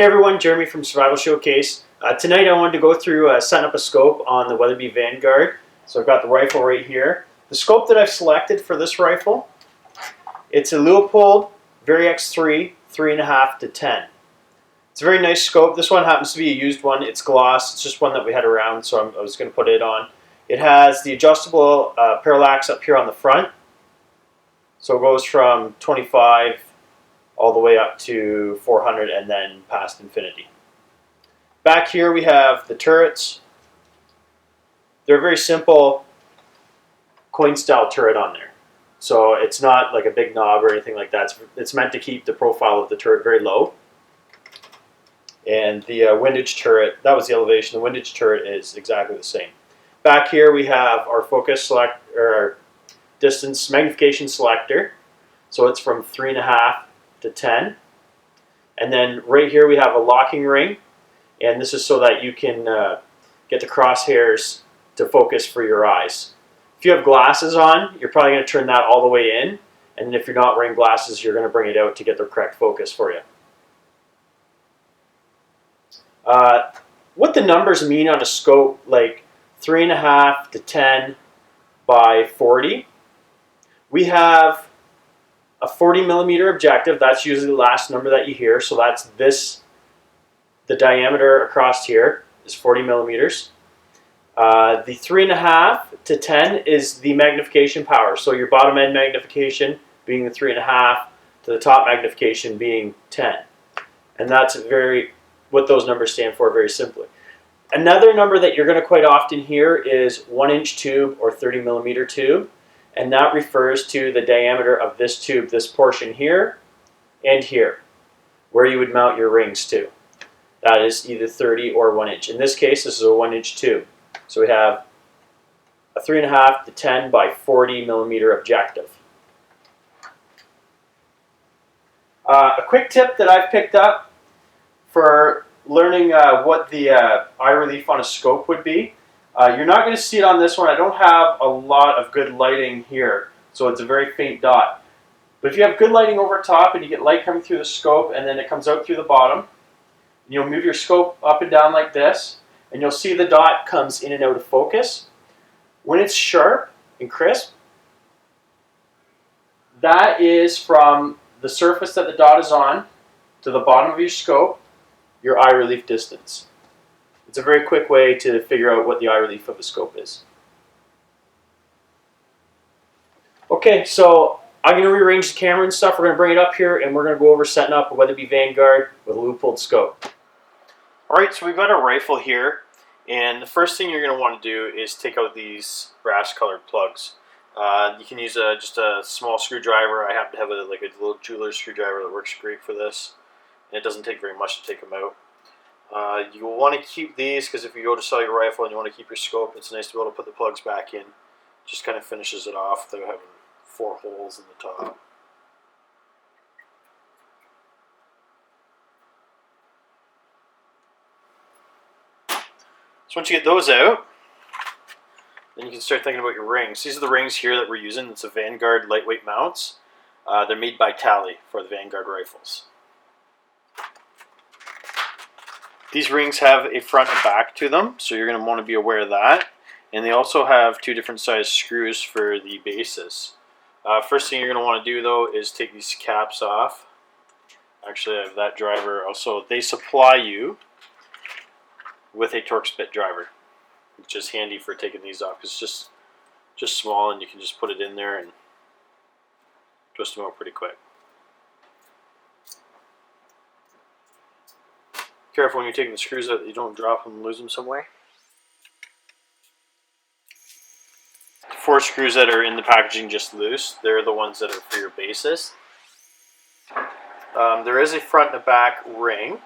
Hey everyone, Jeremy from Survival Showcase. Tonight I wanted to go through setting up a scope on the Weatherby Vanguard. So I've got the rifle right here. The scope that I've selected for this rifle, it's a Leupold VXIII 3.5 to 10. It's a very nice scope. This one happens to be a used one. It's gloss. It's just one that we had around, so I was going to put it on. It has the adjustable parallax up here on the front. So it goes from 25 all the way up to 400 and then past infinity. Back here we have the turrets. They're a very simple coin style turret on there. So it's not like a big knob or anything like that. It's meant to keep the profile of the turret very low. And the windage turret, that was the elevation. The windage turret is exactly the same. Back here we have our focus select or distance magnification selector. So it's from 3.5 to 10. And then right here we have a locking ring, and this is so that you can get the crosshairs to focus for your eyes. If you have glasses on, you're probably going to turn that all the way in, and if you're not wearing glasses, you're going to bring it out to get the correct focus for you. What the numbers mean on a scope like 3.5 to 10 by 40, we have a 40 millimeter objective. That's usually the last number that you hear. So that's this, the diameter across here is 40 millimeters. The 3.5 to 10 is the magnification power. So your bottom end magnification being the 3.5 to the top magnification being 10. And that's what those numbers stand for very simply. Another number that you're going to quite often hear is 1-inch tube or 30 millimeter tube. And that refers to the diameter of this tube, this portion here and here, where you would mount your rings to. That is either 30 or 1 inch. In this case, this is a 1-inch tube. So we have a 3.5 to 10 by 40 millimeter objective. A quick tip that I've picked up for learning what the eye relief on a scope would be. You're not going to see it on this one. I don't have a lot of good lighting here, so it's a very faint dot. But if you have good lighting over top and you get light coming through the scope and then it comes out through the bottom, you'll move your scope up and down like this, and you'll see the dot comes in and out of focus. When it's sharp and crisp, that is from the surface that the dot is on to the bottom of your scope, your eye relief distance. It's a very quick way to figure out what the eye relief of a scope is. Okay, so I'm going to rearrange the camera and stuff. We're going to bring it up here and we're going to go over setting up a Weatherby Vanguard with a Leupold scope. Alright, so we've got our rifle here, and the first thing you're going to want to do is take out these brass colored plugs. You can use just a small screwdriver. I happen to have a little jeweler's screwdriver that works great for this, and it doesn't take very much to take them out. You will want to keep these because if you go to sell your rifle and you want to keep your scope, it's nice to be able to put the plugs back in. Just kind of finishes it off without having 4 holes in the top. So once you get those out, then you can start thinking about your rings. These are the rings here that we're using. It's a Vanguard lightweight mounts. They're made by Tally for the Vanguard rifles. These rings have a front and back to them, so you're going to want to be aware of that. And they also have 2 different size screws for the bases. First thing you're going to want to do though is take these caps off. Actually, I have that driver. Also, they supply you with a Torx bit driver, which is handy for taking these off because it's just small and you can just put it in there and twist them out pretty quick. Careful when you're taking the screws out that you don't drop them and lose them somewhere. 4 screws that are in the packaging just loose, they're the ones that are for your bases. There is a front and a back ring.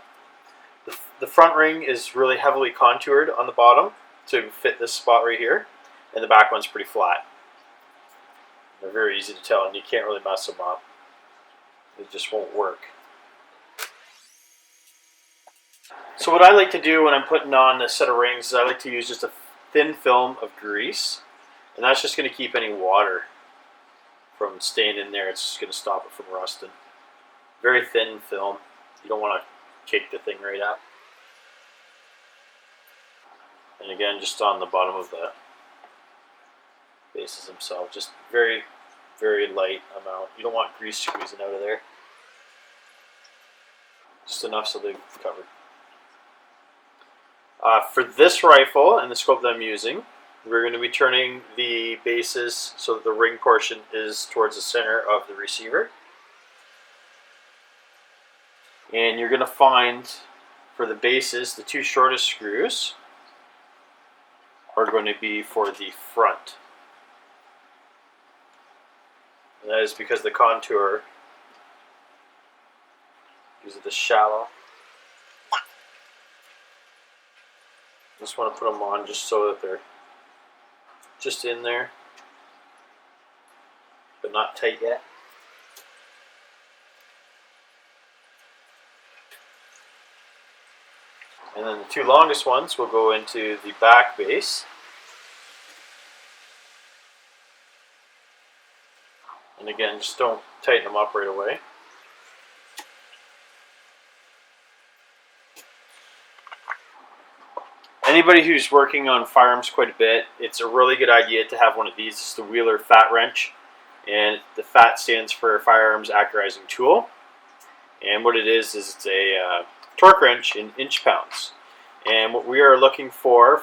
The front ring is really heavily contoured on the bottom to fit this spot right here, and the back one's pretty flat. They're very easy to tell and you can't really mess them up. They just won't work. So what I like to do when I'm putting on this set of rings is I like to use just a thin film of grease, and that's just going to keep any water from staying in there. It's just going to stop it from rusting. Very thin film. You don't want to cake the thing right up. And again, just on the bottom of the bases themselves, just very, very light amount. You don't want grease squeezing out of there. Just enough so they're covered. For this rifle and the scope that I'm using, we're going to be turning the bases so that the ring portion is towards the center of the receiver. And you're going to find, for the bases, the two shortest screws are going to be for the front. And that is because the contour is this shallow. Just want to put them on just so that they're just in there, but not tight yet. And then the two longest ones will go into the back base. And again, just don't tighten them up right away. Anybody who's working on firearms quite a bit, it's a really good idea to have one of these. It's the Wheeler Fat Wrench, and the FAT stands for Firearms Accurizing Tool. And what it is it's a torque wrench in inch-pounds. And what we are looking for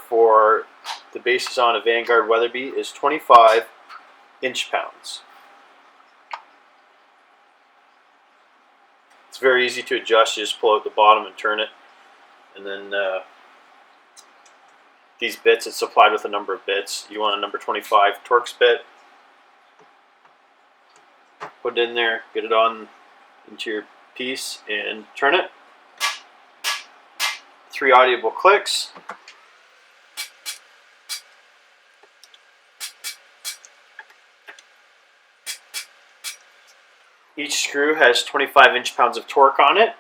the bases on a Vanguard Weatherby is 25 inch-pounds. It's very easy to adjust. You just pull out the bottom and turn it, and then these bits, it's supplied with a number of bits. You want a number 25 Torx bit. Put it in there, get it on into your piece, and turn it. 3 audible clicks. Each screw has 25 inch-pounds of torque on it,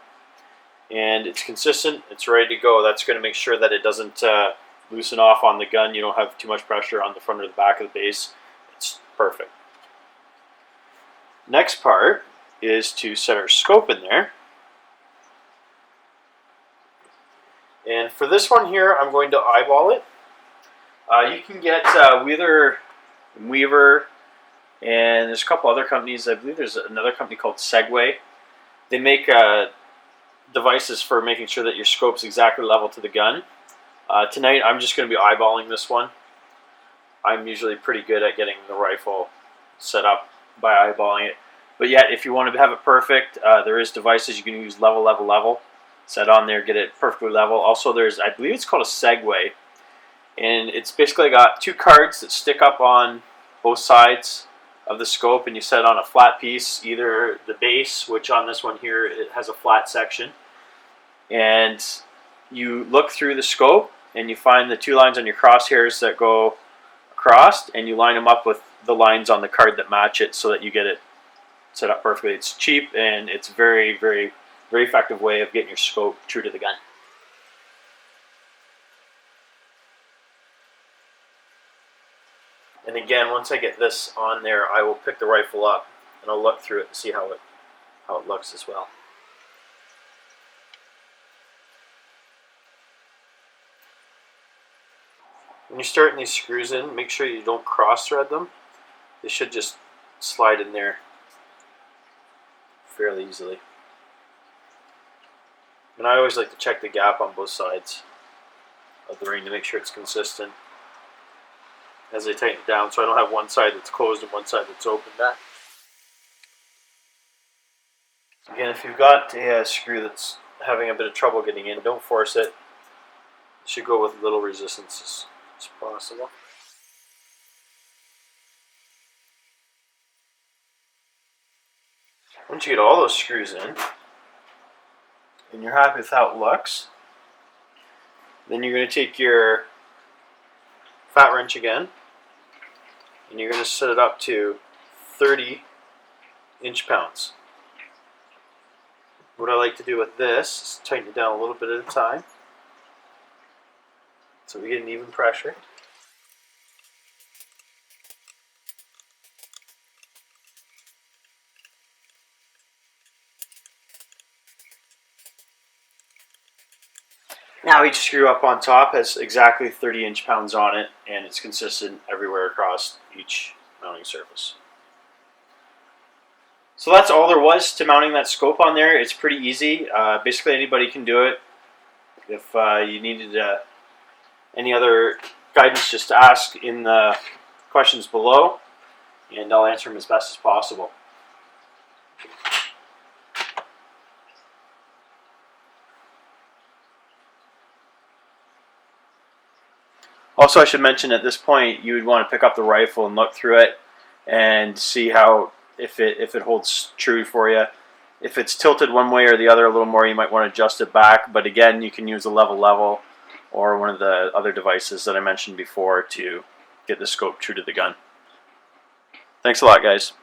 and it's consistent. It's ready to go. That's going to make sure that it doesn't loosen off on the gun. You don't have too much pressure on the front or the back of the base. It's perfect. Next part is to set our scope in there. And for this one here, I'm going to eyeball it. You can get Wheeler and Weaver, and there's a couple other companies. I believe there's another company called Segway. They make devices for making sure that your scope's exactly level to the gun. Tonight, I'm just going to be eyeballing this one. I'm usually pretty good at getting the rifle set up by eyeballing it. But yet, if you want to have it perfect, there is devices you can use level. Set on there, get it perfectly level. Also, there's, I believe it's called a Segway. And it's basically got 2 cards that stick up on both sides of the scope, and you set it on a flat piece, either the base, which on this one here, it has a flat section. And you look through the scope, and you find the 2 lines on your crosshairs that go across, and you line them up with the lines on the card that match it so that you get it set up perfectly. It's cheap, and it's very, very, very effective way of getting your scope true to the gun. And again, once I get this on there, I will pick the rifle up and I'll look through it and see how it looks as well. When you're starting these screws in, make sure you don't cross-thread them. They should just slide in there fairly easily. And I always like to check the gap on both sides of the ring to make sure it's consistent as I tighten it down, so I don't have one side that's closed and one side that's open back. Again, if you've got a screw that's having a bit of trouble getting in, don't force it. You should go with little resistance as possible. Once you get all those screws in, and you're happy with how it looks, then you're going to take your fat wrench again, and you're going to set it up to 30 inch-pounds. What I like to do with this is tighten it down a little bit at a time so we get an even pressure. Now each screw up on top has exactly 30 inch-pounds on it, and it's consistent everywhere across each mounting surface. So that's all there was to mounting that scope on there. It's pretty easy. Basically anybody can do it. If you needed any other guidance, just ask in the questions below, and I'll answer them as best as possible. Also, I should mention at this point, you would want to pick up the rifle and look through it and see how if it holds true for you. If it's tilted one way or the other a little more, you might want to adjust it back. But again, you can use a level or one of the other devices that I mentioned before to get the scope true to the gun. Thanks a lot, guys.